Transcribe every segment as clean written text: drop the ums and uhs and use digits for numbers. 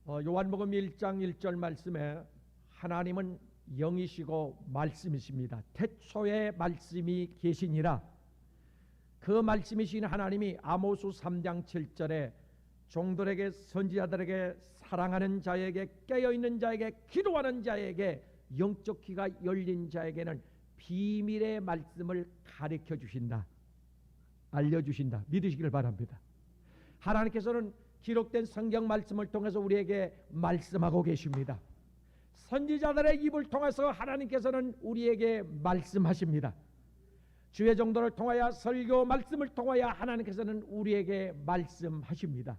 요한복음 1장 1절 말씀에 하나님은 영이시고 말씀이십니다. 태초에 말씀이 계시니라. 그 말씀이신 하나님이 아모스 3장 7절에 종들에게 선지자들에게 사랑하는 자에게 깨어있는 자에게 기도하는 자에게 영적 귀가 열린 자에게는 비밀의 말씀을 가르쳐 주신다. 알려주신다. 믿으시길 바랍니다. 하나님께서는 기록된 성경 말씀을 통해서 우리에게 말씀하고 계십니다. 선지자들의 입을 통해서 하나님께서는 우리에게 말씀하십니다. 주의 종들을 통하여 설교 말씀을 통하여 하나님께서는 우리에게 말씀하십니다.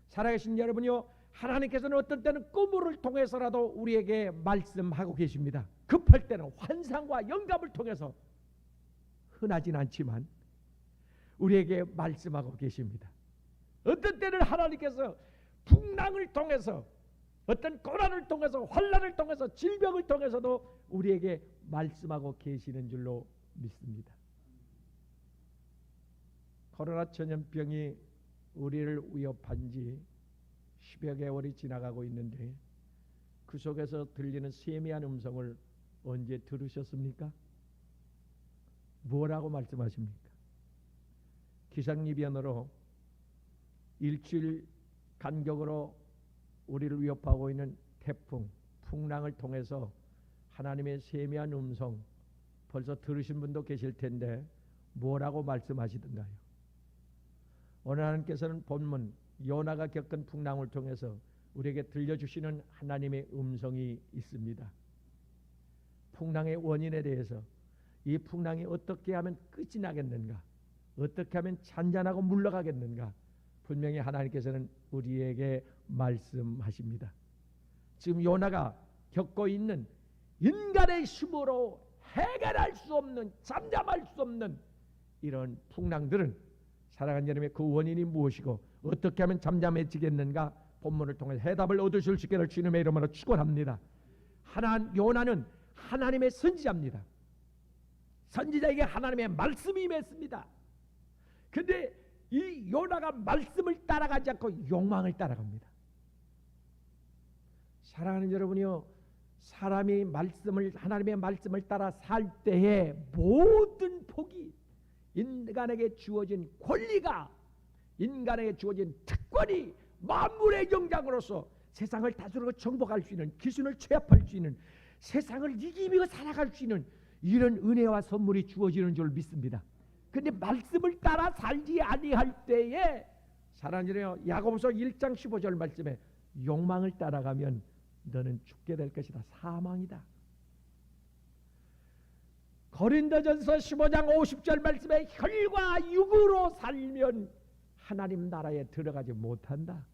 살아계신 여러분이요, 하나님께서는 어떤 때는 꿈을 통해서라도 우리에게 말씀하고 계십니다. 급할 때는 환상과 영감을 통해서, 흔하진 않지만 우리에게 말씀하고 계십니다. 어떤 때는 하나님께서 풍랑을 통해서, 어떤 고난을 통해서, 환난을 통해서, 질병을 통해서도 우리에게 말씀하고 계시는 줄로 믿습니다. 코로나 전염병이 우리를 위협한 지 10여 개월이 지나가고 있는데 그 속에서 들리는 세미한 음성을 언제 들으셨습니까? 뭐라고 말씀하십니까? 기상이변으로 일주일 간격으로 우리를 위협하고 있는 태풍, 풍랑을 통해서 하나님의 세미한 음성 벌써 들으신 분도 계실 텐데 뭐라고 말씀하시던가요? 오늘 하나님께서는 본문 요나가 겪은 풍랑을 통해서 우리에게 들려주시는 하나님의 음성이 있습니다. 풍랑의 원인에 대해서, 이 풍랑이 어떻게 하면 끝이 나겠는가, 어떻게 하면 잔잔하고 물러가겠는가, 분명히 하나님께서는 우리에게 말씀하십니다. 지금 요나가 겪고 있는 인간의 힘으로 해결할 수 없는, 잠잠할 수 없는 이런 풍랑들은, 사랑하는 여러분의 그 원인이 무엇이고 어떻게 하면 잠잠해지겠는가, 본문을 통해 해답을 얻으실 수 있기를 주님의 이름으로 축원합니다. 요나는 하나님의 선지자입니다. 선지자에게 하나님의 말씀이 임했습니다. 근데 이 요나가 말씀을 따라가지 않고 욕망을 따라갑니다. 사랑하는 여러분이요, 사람이 하나님의 말씀을 따라 살 때에 모든 복이, 인간에게 주어진 권리가, 인간에게 주어진 특권이, 만물의 영장으로서 세상을 다스리고 정복할 수 있는, 기준을 취합할 수 있는, 세상을 이기며 살아갈 수 있는 이런 은혜와 선물이 주어지는 줄 믿습니다. 그런데 말씀을 따라 살지 아니할 때에, 사랑하는 여러분, 야고보서 1장 15절 말씀에 욕망을 따라가면 너는 죽게 될 것이다. 사망이다. 고린도전서 15장 50절 말씀에 혈과 육으로 살면 하나님 나라에 들어가지 못한다.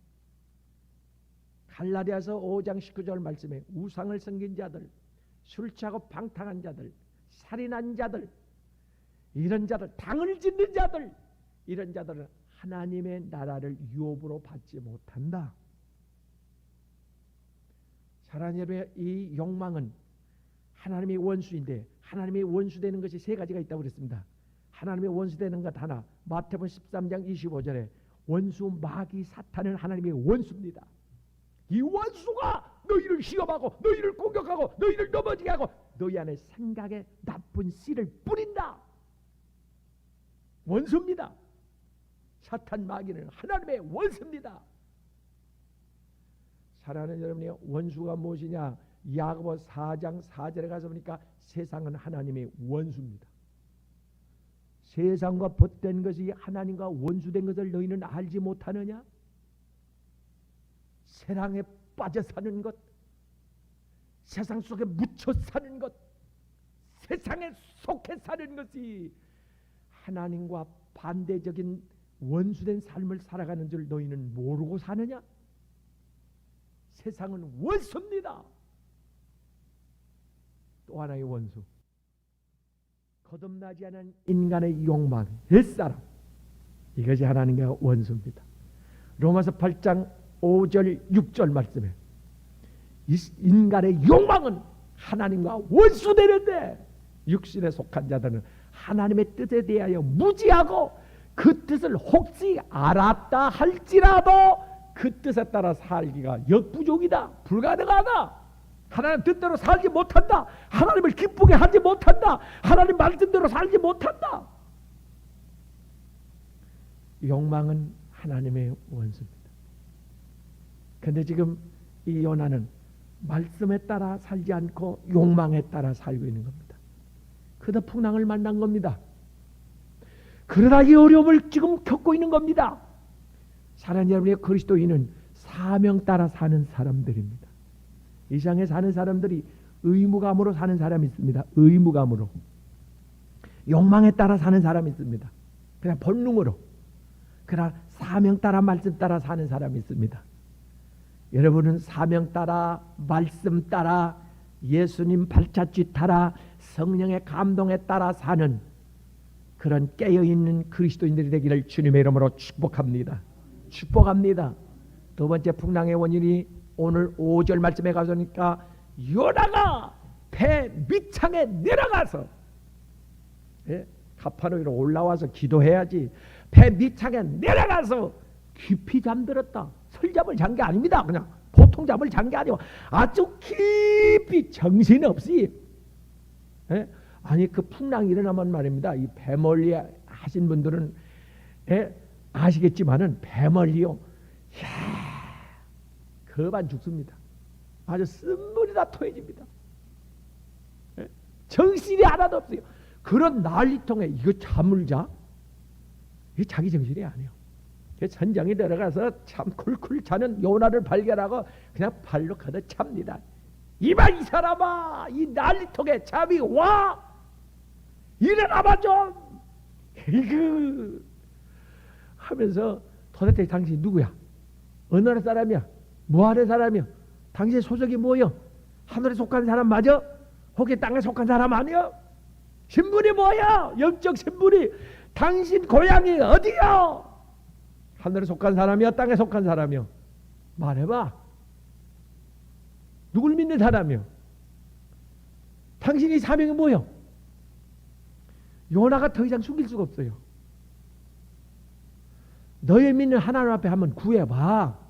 갈라디아서 5장 19절 말씀에 우상을 섬긴 자들, 술 취하고 방탕한 자들, 살인한 자들, 이런 자들, 당을 짓는 자들, 이런 자들은 하나님의 나라를 유업으로 받지 못한다. 사랑하는 여러분, 이 욕망은 하나님의 원수인데, 하나님의 원수되는 것이 세 가지가 있다고 그랬습니다. 하나님의 원수되는 것 하나, 마태복음 13장 25절에 원수 마귀 사탄은 하나님의 원수입니다. 이 원수가 너희를 시험하고 너희를 공격하고 너희를 넘어지게 하고 너희 안에 생각에 나쁜 씨를 뿌린다. 원수입니다. 사탄 마귀는 하나님의 원수입니다. 사랑하는 여러분이, 원수가 무엇이냐? 야고보 4장 4절에 가서 보니까 세상은 하나님의 원수입니다. 세상과 벗된 것이 하나님과 원수된 것을 너희는 알지 못하느냐? 세상에 빠져 사는 것, 세상 속에 묻혀 사는 것, 세상에 속해 사는 것이 하나님과 반대적인 원수된 삶을 살아가는 줄 너희는 모르고 사느냐? 세상은 원수입니다. 또 하나의 원수, 거듭나지 않은 인간의 욕망, 옛사람, 이것이 하나님과 원수입니다. 로마서 8장 5절 6절 말씀에 인간의 욕망은 하나님과 원수되는데, 육신에 속한 자들은 하나님의 뜻에 대하여 무지하고 그 뜻을 혹시 알았다 할지라도 그 뜻에 따라 살기가 역부족이다. 불가능하다. 하나님 뜻대로 살지 못한다. 하나님을 기쁘게 하지 못한다. 하나님 말씀대로 살지 못한다. 욕망은 하나님의 원수입니다. 근데 지금 이 요나는 말씀에 따라 살지 않고 욕망에 따라 살고 있는 겁니다. 그러다 풍랑을 만난 겁니다. 그러다 이 어려움을 지금 겪고 있는 겁니다. 사랑하는 여러분의 그리스도인은 사명 따라 사는 사람들입니다. 이 세상에 사는 사람들이 의무감으로 사는 사람이 있습니다. 의무감으로. 욕망에 따라 사는 사람이 있습니다. 그냥 본능으로. 그러나 사명 따라 말씀 따라 사는 사람이 있습니다. 여러분은 사명 따라 말씀 따라 예수님 발자취 따라 성령의 감동에 따라 사는 그런 깨어있는 그리스도인들이 되기를 주님의 이름으로 축복합니다. 축복합니다. 두 번째 풍랑의 원인이 오늘 5절 말씀에 가서니까 요나가 배 밑창에 내려가서 가파로 위로 올라와서 기도해야지. 배 밑창에 내려가서 깊이 잠들었다. 설잠을 잔 게 아닙니다. 그냥 보통 잠을 잔 게 아니고 아주 깊이 정신없이. 아니 그 풍랑이 일어나면 말입니다. 이 배멀리 하신 분들은 아시겠지만은 배멀리요. 거반 죽습니다. 아주 쓴물이 다 토해집니다. 정신이 하나도 없어요. 그런 난리통에 이거 잠을 자? 이게 자기 정신이 아니에요. 천장에 내려가서 참 쿨쿨 자는 요나를 발견하고 그냥 발로 걷어 찹니다. 이봐 이 사람아, 이 난리통에 잠이 와! 일어나봐 좀! 이그 하면서 도대체 당신이 누구야? 어느 나라 사람이야? 뭐하는 사람이야? 당신의 소속이 뭐여? 하늘에 속한 사람 맞아? 혹시 땅에 속한 사람 아니야? 신분이 뭐야? 영적 신분이 당신 고향이 어디야? 하늘에 속한 사람이야? 땅에 속한 사람이야? 말해봐. 누굴 믿는 사람이야? 당신이 사명이 뭐야? 요나가 더 이상 숨길 수가 없어요. 너의 믿는 하나님 앞에 한번 구해봐.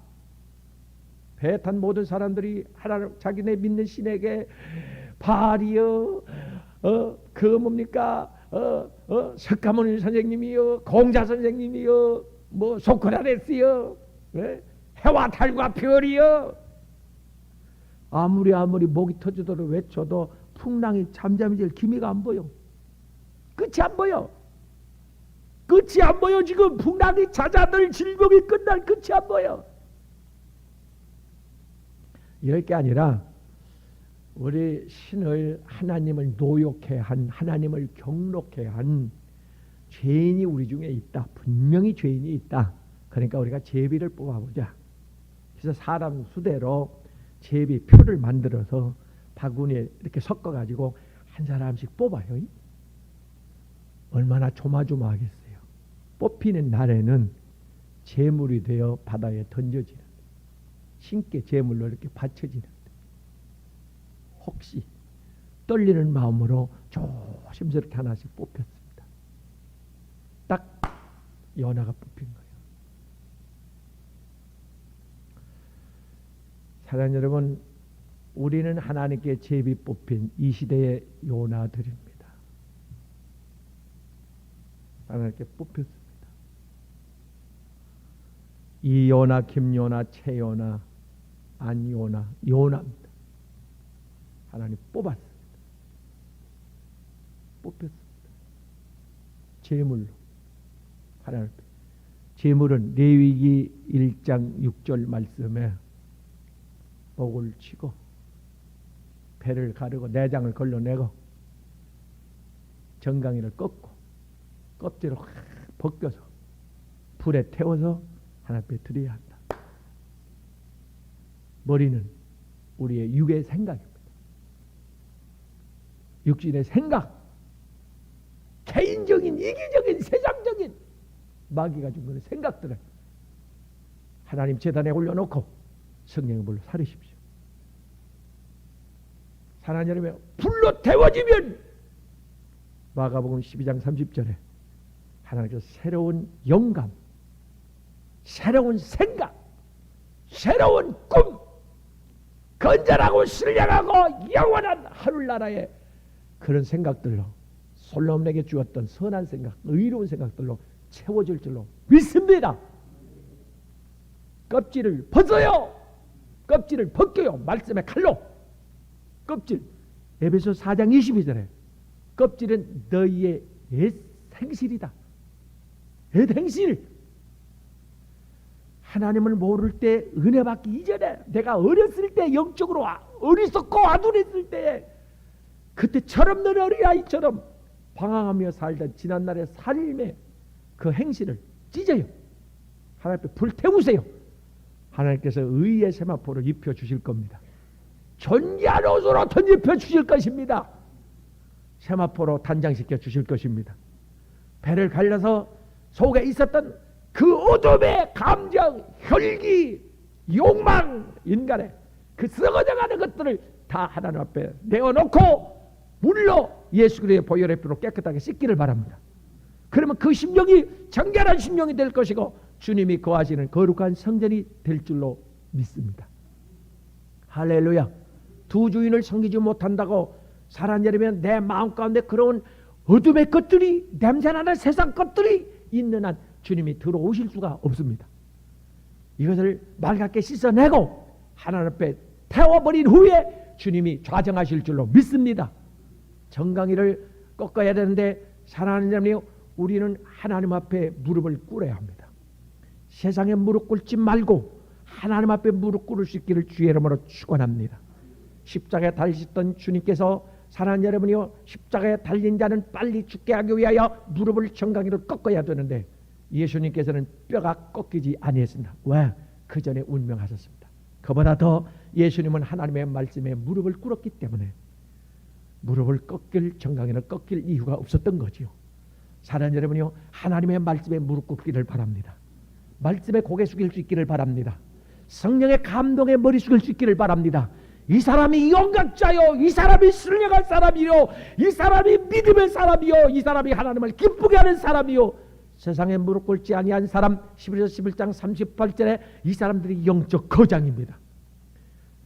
배 탄 모든 사람들이 하나님 자기네 믿는 신에게 바알이여, 그 뭡니까? 석가모니 선생님이여, 공자 선생님이여, 뭐 소크라테스여, 해와 달과 별이여. 아무리 목이 터지도록 외쳐도 풍랑이 잠잠해질 기미가 안 보여. 끝이 안 보여. 끝이 안 보여. 지금 풍랑이 잦아들 질병이 끝날 끝이 안 보여. 이럴 게 아니라 우리 신을 하나님을 노욕해 한, 하나님을 경록해 한 죄인이 우리 중에 있다. 분명히 죄인이 있다. 그러니까 우리가 제비를 뽑아보자. 그래서 사람 수대로 제비표를 만들어서 바구니에 이렇게 섞어가지고 한 사람씩 뽑아요. 얼마나 조마조마하겠어요. 뽑히는 날에는 제물이 되어 바다에 던져지는, 신께 제물로 이렇게 바쳐지는, 혹시 떨리는 마음으로 조심스럽게 하나씩 뽑혔습니다. 딱 요나가 뽑힌 거예요. 사랑하는 여러분, 우리는 하나님께 제비 뽑힌 이 시대의 요나들입니다. 하나님께 뽑혔습니다. 이요나, 김요나, 최요나, 안요나, 요나입니다. 하나님 뽑았습니다. 뽑혔습니다. 제물로. 하나님 제물은 레위기 1장 6절 말씀에 목을 치고 배를 가르고 내장을 걸러내고 정강이를 꺾고 껍질을 확 벗겨서 불에 태워서 하나님 앞에 드려야 한다. 머리는 우리의 육의 생각입니다. 육신의 생각, 개인적인, 이기적인, 세상적인 마귀가 준 그런 생각들을 하나님 제단에 올려놓고 성령의 불로 살으십시오. 사랑하는 여러분, 불로 태워지면 마가복음 12장 30절에 하나님께서 새로운 영감, 새로운 생각, 새로운 꿈, 건전하고 신령하고 영원한 하늘나라의 그런 생각들로 솔로몬에게 주었던 선한 생각, 의로운 생각들로 채워질 줄로 믿습니다. 껍질을 벗어요. 껍질을 벗겨요. 말씀의 칼로. 껍질. 에베소 4장 22절에 껍질은 너희의 옛 행실이다. 옛 행실. 하나님을 모를 때 은혜 받기 이전에 내가 어렸을 때 영적으로 어리석고 아둔했을 때 그때 철없는 어린아이처럼 방황하며 살던 지난날의 삶의 그 행실을 찢어요. 하나님 앞에 불태우세요. 하나님께서 의의 세마포를 입혀주실 겁니다. 존귀한 옷으로 던집혀 주실 것입니다. 세마포로 단장시켜 주실 것입니다. 배를 갈라서 속에 있었던 그 어둠의 감정, 혈기, 욕망, 인간의 그 썩어져가는 것들을 다 하나님 앞에 내어놓고 물로 예수 그리스도의 보혈의 피로 깨끗하게 씻기를 바랍니다. 그러면 그 심령이 정결한 심령이 될 것이고 주님이 거하시는 거룩한 성전이 될 줄로 믿습니다. 할렐루야. 두 주인을 섬기지 못한다고 살아내려면 내 마음 가운데 그런 어둠의 것들이, 냄새나는 세상 것들이 있는 한 주님이 들어오실 수가 없습니다. 이것을 맑게 씻어내고 하나님 앞에 태워버린 후에 주님이 좌정하실 줄로 믿습니다. 정강이를 꺾어야 되는데 사랑하는 여러분이 우리는 하나님 앞에 무릎을 꿇어야 합니다. 세상에 무릎 꿇지 말고 하나님 앞에 무릎 꿇을 수 있기를 주의 이름으로 축원합니다. 십자가에 달리셨던 주님께서 사랑하는 여러분이요, 십자가에 달린 자는 빨리 죽게 하기 위하여 무릎을 정강이로 꺾어야 되는데 예수님께서는 뼈가 꺾이지 아니했습니다. 왜? 그 전에 운명하셨습니다. 그보다 더 예수님은 하나님의 말씀에 무릎을 꿇었기 때문에 무릎을 꺾일, 정강이를 꺾일 이유가 없었던 거지요. 사랑하는 여러분이요, 하나님의 말씀에 무릎 꿇기를 바랍니다. 말씀에 고개 숙일 수 있기를 바랍니다. 성령의 감동에 머리 숙일 수 있기를 바랍니다. 이 사람이 영각자요, 이 사람이 신령한 사람이요, 이 사람이 믿음의 사람이요, 이 사람이 하나님을 기쁘게 하는 사람이요, 세상에 무릎 꿇지 아니한 사람, 11장 38절에 이 사람들이 영적 거장입니다.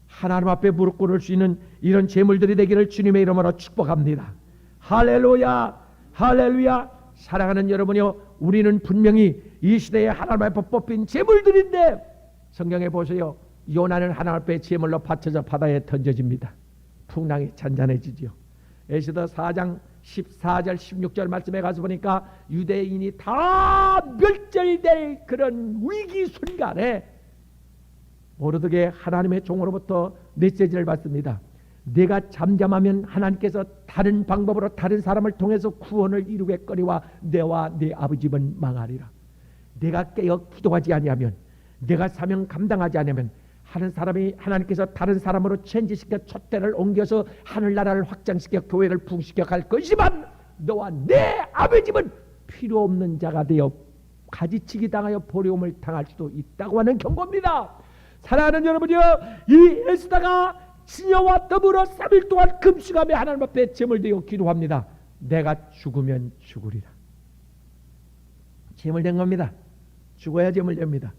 하나님 앞에 무릎 꿇을 수 있는 이런 재물들이 되기를 주님의 이름으로 축복합니다. 할렐루야, 할렐루야. 사랑하는 여러분이요, 우리는 분명히 이 시대에 하나님 앞에 뽑힌 재물들인데 성경에 보세요. 요나는 하나님 앞에 제물로 바쳐져 바다에 던져집니다. 풍랑이 잔잔해지지요. 에스더 4장 14절 16절 말씀에 가서 보니까 유대인이 다 멸절될 그런 위기 순간에 모르드게 하나님의 종으로부터 메시지를 받습니다. 내가 잠잠하면 하나님께서 다른 방법으로 다른 사람을 통해서 구원을 이루겠거니와 내와 네 아버지 집은 망하리라. 내가 깨어 기도하지 아니하면, 내가 사명 감당하지 않으면 하는 사람이 하나님께서 다른 사람으로 체인지시켜 촛대를 옮겨서 하늘나라를 확장시켜 교회를 부흥시켜 갈 것이지만 너와 내 아버지 집은 필요 없는 자가 되어 가지치기 당하여 보려움을 당할 수도 있다고 하는 경고입니다. 사랑하는 여러분이요, 이 에스더가 시녀와 더불어 3일 동안 금식하며 하나님 앞에 제물 드리고 기도합니다. 내가 죽으면 죽으리라. 제물 된 겁니다. 죽어야 제물 됩니다.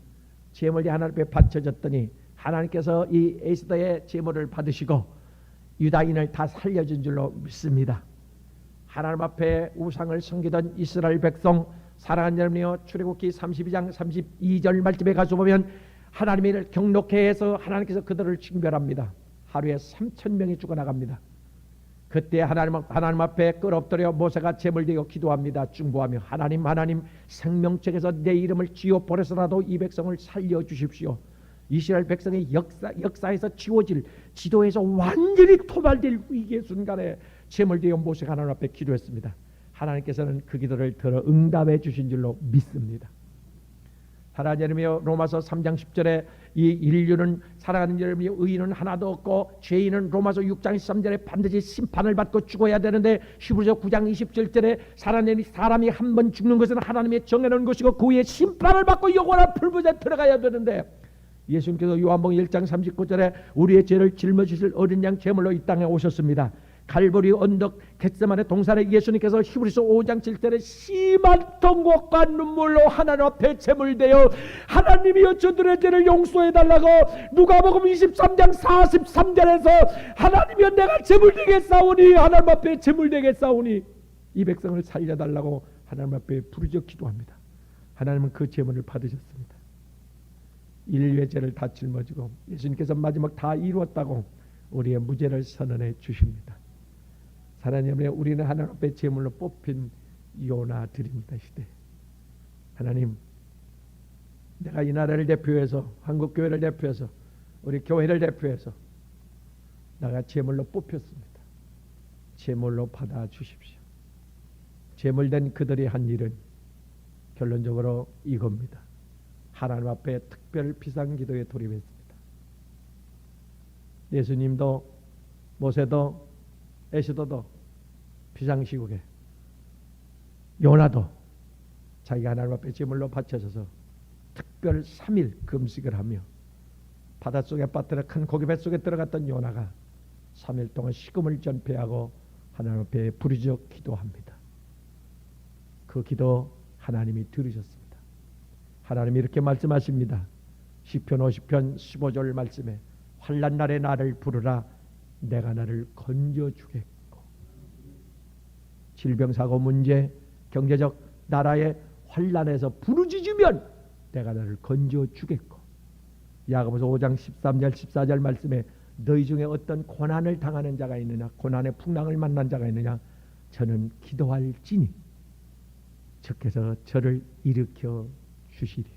제물이 하나님 앞에 바쳐졌더니 하나님께서 이 에스더의 제물을 받으시고 유다인을 다 살려준 줄로 믿습니다. 하나님 앞에 우상을 섬기던 이스라엘 백성, 사랑하는 여러분이요, 출애굽기 32장 32절 말씀에 가서 보면 하나님을 경록해 해서 하나님께서 그들을 징별합니다. 하루에 3,000명이 죽어나갑니다. 그때 하나님 앞에 끌어엎드려 모세가 제물 드리고 기도합니다. 중보하며 하나님 생명책에서 내 이름을 지워 버려서라도 이 백성을 살려주십시오. 이스라엘 백성의 역사에서 지워질, 지도에서 완전히 토발될 위기의 순간에 제물 드리고 모세가 하나님 앞에 기도했습니다. 하나님께서는 그 기도를 들어 응답해 주신 줄로 믿습니다. 사랑하는 여러분이요, 로마서 3장 10절에 이 인류는, 사랑하는 여러분이, 의인은 하나도 없고 죄인은 로마서 6장 13절에 반드시 심판을 받고 죽어야 되는데 히브리서 9장 27절에 사람이 한 번 죽는 것은 하나님의 정해놓은 것이고 그 후에 심판을 받고 영원한 불못에 들어가야 되는데 예수님께서 요한복음 1장 39절에 우리의 죄를 짊어지실 어린 양 제물로 이 땅에 오셨습니다. 갈보리 언덕 겟세마네 동산에 예수님께서 히브리서 5장 7절에 심한 통곡과 눈물로 하나님 앞에 제물되어 하나님이여 저들의 죄를 용서해달라고 누가복음 23장 43절에서 하나님이여 내가 제물되겠사오니 하나님 앞에 제물되겠사오니 이 백성을 살려달라고 하나님 앞에 부르짖어 기도합니다. 하나님은 그 제물을 받으셨습니다. 인류의 죄를 다 짊어지고 예수님께서 마지막 다 이루었다고 우리의 무죄를 선언해 주십니다. 사랑하는 여러분, 우리는 하나님 앞에 제물로 뽑힌 요나들입니다. 시대 하나님, 내가 이 나라를 대표해서 한국교회를 대표해서 우리 교회를 대표해서 내가 제물로 뽑혔습니다. 제물로 받아주십시오. 제물된 그들이 한 일은 결론적으로 이겁니다. 하나님 앞에 특별 비상기도에 돌입했습니다. 예수님도 모세도 에스더도 비상시국에 요나도 자기가 하나님 앞에 제물로 바쳐져서 특별 3일 금식을 하며 바닷속에 빠뜨려 큰 고기 뱃속에 들어갔던 요나가 3일 동안 식음을 전폐하고 하나님 앞에 부르짖어 기도합니다. 그 기도 하나님이 들으셨습니다. 하나님이 이렇게 말씀하십니다. 시편 50편 15절 말씀에 환난 날에 나를 부르라 내가 나를 건져주겠고, 질병사고 문제 경제적 나라의 환난에서 부르짖으면 내가 나를 건져주겠고, 야고보서 5장 13절 14절 말씀에 너희 중에 어떤 고난을 당하는 자가 있느냐, 고난의 풍랑을 만난 자가 있느냐, 저는 기도할지니 주께서 저를 일으켜 주시리라.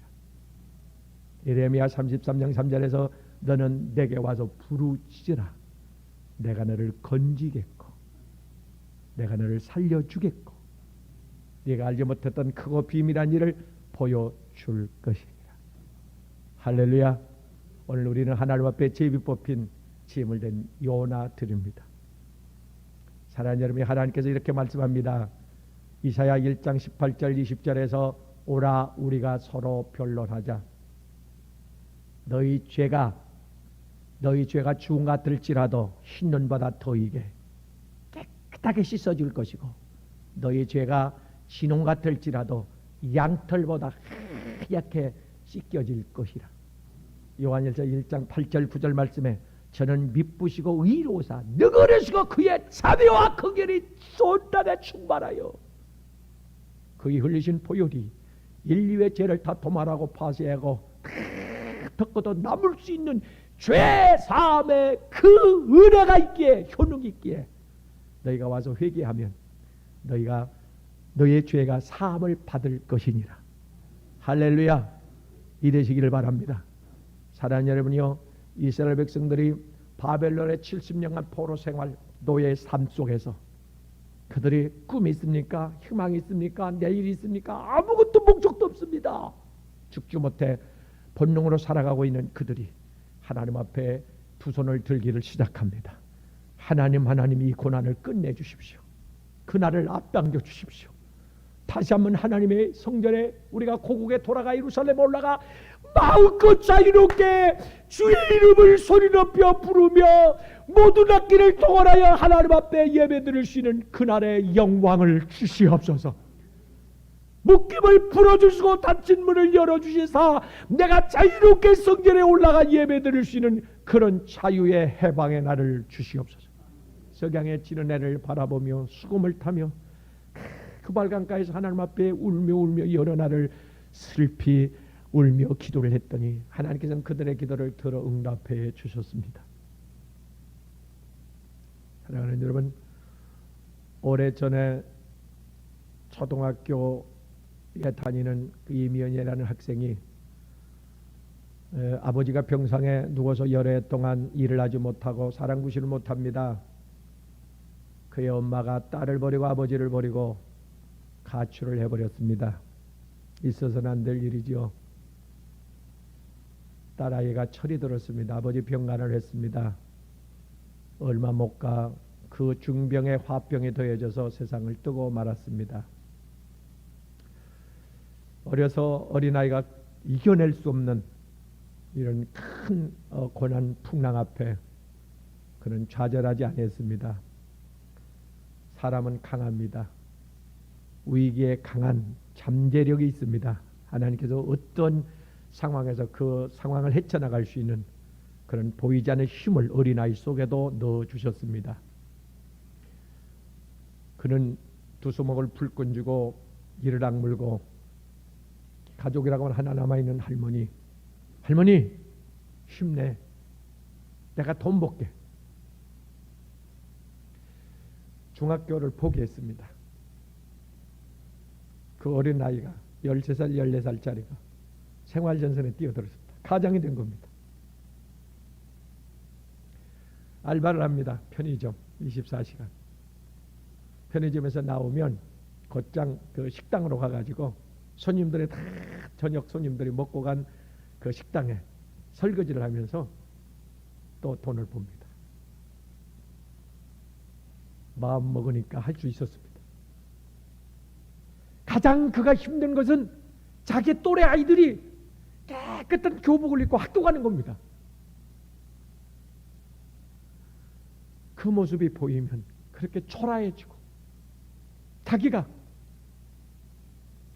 예레미야 33장 3절에서 너는 내게 와서 부르짖으라 내가 너를 건지겠고 내가 너를 살려주겠고 네가 알지 못했던 크고 비밀한 일을 보여줄 것이니라. 할렐루야. 오늘 우리는 하나님 앞에 제비 뽑힌 제물된 요나들입니다. 사랑하는 여러분, 하나님께서 이렇게 말씀합니다. 이사야 1장 18절 20절에서 오라 우리가 서로 변론하자. 너희 죄가 주홍 같을지라도 흰 눈보다 더이게 깨끗하게 씻어줄 것이고 너희 죄가 진홍 같을지라도 양털보다 하얗게 씻겨질 것이라. 요한일서 1장 8절 9절 말씀에 저는 미쁘시고 의로우사 너그러시고 그의 자비와 긍휼이 쏟아내 충만하여 그의 흘리신 보혈이 인류의 죄를 다 도말하고 파쇄하고 덮고도 남을 수 있는 죄 사함의 그 은혜가 있기에 효능이 있기에 너희가 와서 회개하면 너희의 죄가 사함을 받을 것이니라. 할렐루야. 이되시기를 바랍니다. 사랑하는 여러분이요, 이스라엘 백성들이 바벨론의 70년간 포로 생활 노예의 삶 속에서 그들이 꿈이 있습니까? 희망이 있습니까? 내일이 있습니까? 아무것도 목적도 없습니다. 죽지 못해 본능으로 살아가고 있는 그들이 하나님 앞에 두 손을 들기를 시작합니다. 하나님 이 고난을 끝내주십시오. 그날을 앞당겨 주십시오. 다시 한번 하나님의 성전에 우리가 고국에 돌아가 예루살렘 올라가 마음껏 자유롭게 주의 이름을 소리 높여 부르며 모든 악기를 동원하여 하나님 앞에 예배드릴 수 있는 그날의 영광을 주시옵소서. 묶임을 풀어주시고 닫힌 문을 열어주시사 내가 자유롭게 성전에 올라가 예배드릴 수 있는 그런 자유의 해방의 날을 주시옵소서. 석양에 지는 해를 바라보며 수금을 타며 그 발강가에서 하나님 앞에 울며 여러 날을 슬피 울며 기도를 했더니 하나님께서는 그들의 기도를 들어 응답해 주셨습니다. 사랑하는 여러분, 오래전에 초등학교에 다니는 이미연이라는 학생이 아버지가 병상에 누워서 여러 해 동안 일을 하지 못하고 사랑구실을 못합니다. 그의 엄마가 딸을 버리고 아버지를 버리고 가출을 해버렸습니다. 있어서는 안 될 일이지요. 딸아이가 철이 들었습니다. 아버지 병간을 했습니다. 얼마 못 가 그 중병에 화병이 더해져서 세상을 뜨고 말았습니다. 어려서 어린아이가 이겨낼 수 없는 이런 큰 고난 풍랑 앞에 그는 좌절하지 않았습니다. 사람은 강합니다. 위기에 강한 잠재력이 있습니다. 하나님께서 어떤 상황에서 그 상황을 헤쳐나갈 수 있는 그런 보이지 않는 힘을 어린아이 속에도 넣어주셨습니다. 그는 두 수목을 불끈 쥐고 이를 악물고 가족이라고 하면 하나 남아있는 할머니, 할머니 힘내, 내가 돈 벌게. 중학교를 포기했습니다. 그 어린아이가 13살 14살짜리가 생활전선에 뛰어들었습니다. 가장이 된 겁니다. 알바를 합니다. 편의점 24시간. 편의점에서 나오면 곧장 그 식당으로 가가지고 손님들이 다 저녁 손님들이 먹고 간 그 식당에 설거지를 하면서 또 돈을 봅니다. 마음 먹으니까 할 수 있었습니다. 가장 그가 힘든 것은 자기 또래 아이들이 깨끗한 교복을 입고 학교 가는 겁니다. 그 모습이 보이면 그렇게 초라해지고 자기가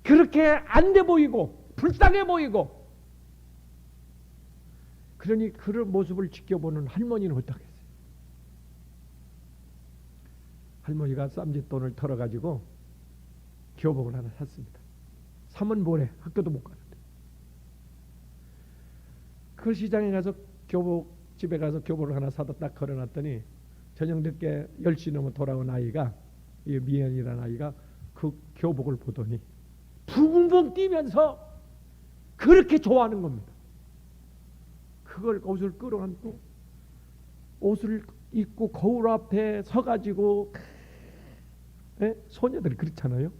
그렇게 안 돼 보이고 불쌍해 보이고, 그러니 그런 모습을 지켜보는 할머니는 어떻겠어요? 할머니가 쌈짓돈을 털어가지고 교복을 하나 샀습니다. 사면 뭐래? 학교도 못 가는데. 그 시장에 가서 집에 가서 교복을 하나 사다 딱 걸어놨더니 저녁 늦게 10시 넘어 돌아온 아이가, 이 미연이라는 아이가 그 교복을 보더니 붕붕 뛰면서 그렇게 좋아하는 겁니다. 그걸 옷을 끌어안고 옷을 입고 거울 앞에 서가지고, 소녀들이 그렇잖아요.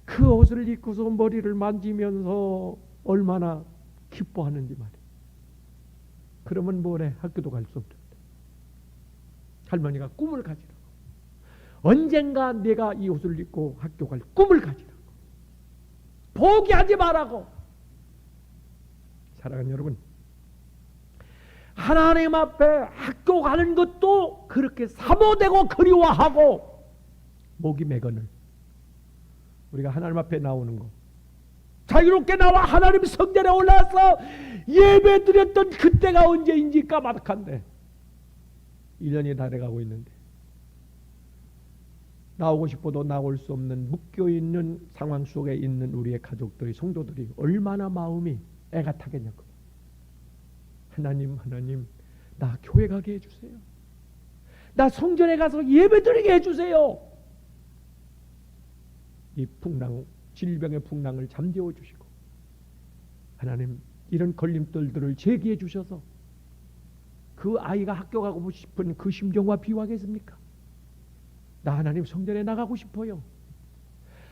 그 옷을 입고서 머리를 만지면서 얼마나 기뻐하는지 말이에요. 그러면 뭐래? 학교도 갈 수 없는데. 할머니가 꿈을 가지라고. 언젠가 내가 이 옷을 입고 학교 갈 꿈을 가지라고. 포기하지 말라고. 사랑하는 여러분, 하나님 앞에 학교 가는 것도 그렇게 사모되고 그리워하고 목이 매거늘 우리가 하나님 앞에 나오는 거, 자유롭게 나와 하나님 성전에 올라와서 예배 드렸던 그때가 언제인지 까마득한데 1년이 다 돼가고 있는데 나오고 싶어도 나올 수 없는 묶여있는 상황 속에 있는 우리의 가족들이, 성도들이 얼마나 마음이 애가 타겠냐고. 하나님, 나 교회 가게 해주세요. 나 성전에 가서 예배 드리게 해주세요. 이 풍랑, 질병의 풍랑을 잠재워 주시고, 하나님 이런 걸림돌들을 제기해 주셔서 그 아이가 학교 가고 싶은 그 심정과 비유하겠습니까? 나 하나님 성전에 나가고 싶어요.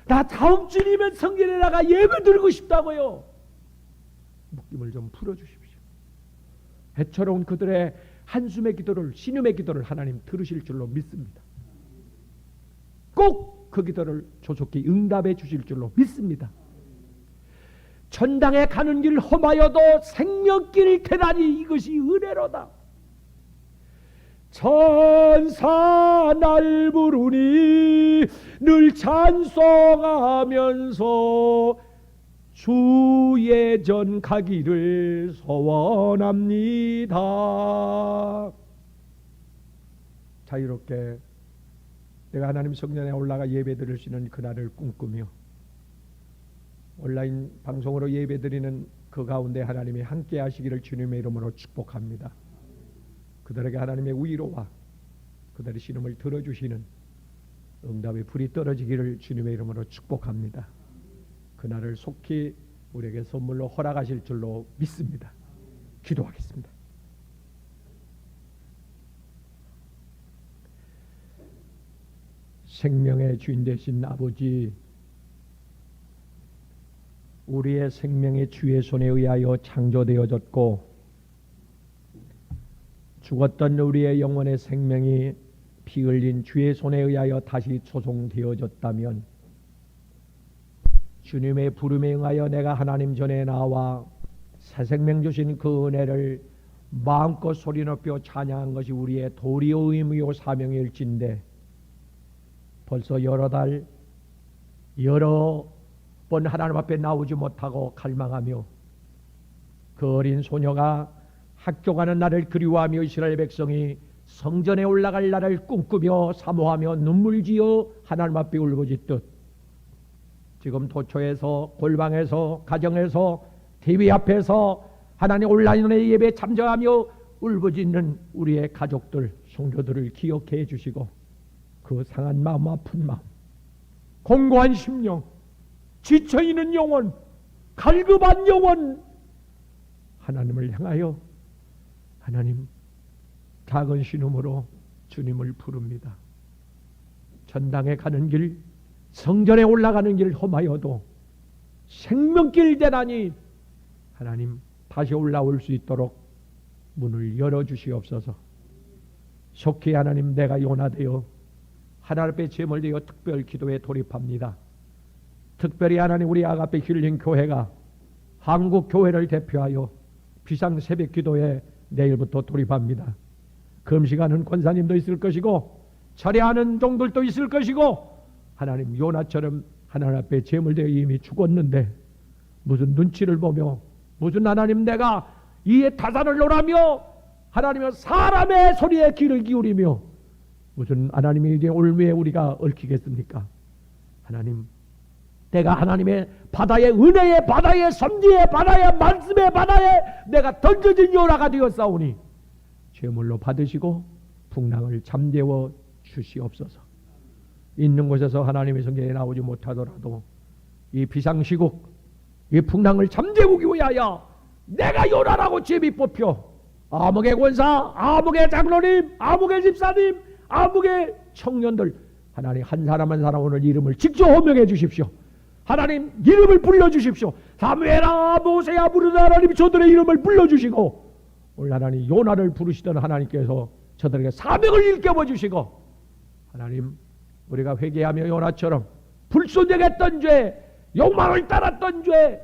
나 다음 주이면 성전에 나가 예배 드리고 싶다고요. 묶임을 좀 풀어주십시오. 애처로운 그들의 한숨의 기도를, 신음의 기도를 하나님 들으실 줄로 믿습니다. 꼭 그 기도를 조속히 응답해 주실 줄로 믿습니다. 천당에 가는 길 험하여도 생명길 계단이 이것이 은혜로다. 천사 날 부르니 늘 찬송하면서 주의 전 가기를 소원합니다. 자유롭게 내가 하나님 성전에 올라가 예배 드릴 수 있는 그날을 꿈꾸며 온라인 방송으로 예배 드리는 그 가운데 하나님이 함께 하시기를 주님의 이름으로 축복합니다. 그들에게 하나님의 위로와 그들의 신음을 들어주시는 응답의 불이 떨어지기를 주님의 이름으로 축복합니다. 그날을 속히 우리에게 선물로 허락하실 줄로 믿습니다. 기도하겠습니다. 생명의 주인 되신 아버지, 우리의 생명이 주의 손에 의하여 창조되어졌고 죽었던 우리의 영혼의 생명이 피 흘린 주의 손에 의하여 다시 초송되어졌다면 주님의 부름에 응하여 내가 하나님 전에 나와 새 생명 주신 그 은혜를 마음껏 소리 높여 찬양한 것이 우리의 도리요 의무요 사명일진데 벌써 여러 달 여러 번 하나님 앞에 나오지 못하고 갈망하며 그 어린 소녀가 학교 가는 날을 그리워하며 이스라엘 백성이 성전에 올라갈 날을 꿈꾸며 사모하며 눈물지어 하나님 앞에 울부짖듯 지금 도처에서 골방에서 가정에서 TV 앞에서 하나님 온라인의 예배에 참여하며 울부짖는 우리의 가족들 성도들을 기억해 주시고 그 상한 마음 아픈 마음 공고한 심령 지쳐있는 영혼 갈급한 영혼 하나님을 향하여 하나님 작은 신음으로 주님을 부릅니다. 전당에 가는 길 성전에 올라가는 길 험하여도 생명길 되나니 하나님 다시 올라올 수 있도록 문을 열어주시옵소서. 속히 하나님 내가 요나되어 하나님 앞에 제물 되어 특별 기도에 돌입합니다. 특별히 하나님 우리 아가페 힐링 교회가 한국 교회를 대표하여 비상 새벽 기도에 내일부터 돌입합니다. 금식하는 권사님도 있을 것이고 철회하는 종들도 있을 것이고 하나님 요나처럼 하나님 앞에 제물되어 이미 죽었는데 무슨 눈치를 보며 무슨 하나님 내가 이에 타산을 논하며 하나님의 사람의 소리에 귀를 기울이며 무슨 하나님의 이제 올무에 우리가 얽히겠습니까? 하나님 내가 하나님의 바다의 은혜의 바다의 섭리의 바다의 말씀의 바다에 내가 던져진 요나가 되었사오니 제물로 받으시고 풍랑을 잠재워 주시옵소서. 있는 곳에서 하나님의 성전에 나오지 못하더라도 이 비상시국 이 풍랑을 잠재우기 위하여 내가 요나라고 제비 뽑혀 아무개 권사 아무개 장로님 아무개 집사님 아무개 청년들 하나님 한 사람 한 사람 오늘 이름을 직접 호명해 주십시오. 하나님 이름을 불러주십시오. 사무엘아 모세야 부르는 하나님 저들의 이름을 불러주시고 오늘 하나님 요나를 부르시던 하나님께서 저들에게 사명을 일깨워 주시고 하나님 우리가 회개하며 요나처럼 불순종했던 죄 욕망을 따랐던 죄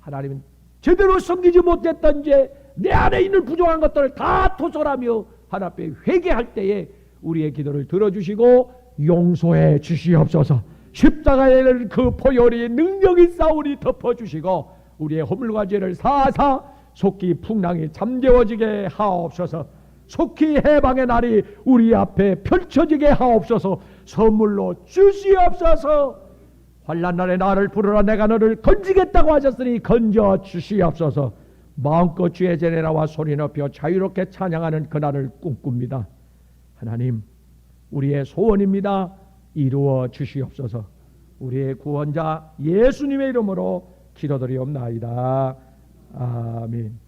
하나님 제대로 섬기지 못했던 죄 내 안에 있는 부족한 것들을 다 토설하며 하나님 앞에 회개할 때에 우리의 기도를 들어주시고 용서해 주시옵소서. 십자가에는 그 포효리의 능력이 싸우니 덮어주시고 우리의 허물과 죄를 사사 속히 풍랑이 잠재워지게 하옵소서. 속히 해방의 날이 우리 앞에 펼쳐지게 하옵소서. 선물로 주시옵소서. 환난날에 나를 부르라 내가 너를 건지겠다고 하셨으니 건져 주시옵소서. 마음껏 주의 전에 나와 소리 높여 자유롭게 찬양하는 그날을 꿈꿉니다. 하나님 우리의 소원입니다. 이루어 주시옵소서. 우리의 구원자 예수님의 이름으로 기도드리옵나이다. 아멘.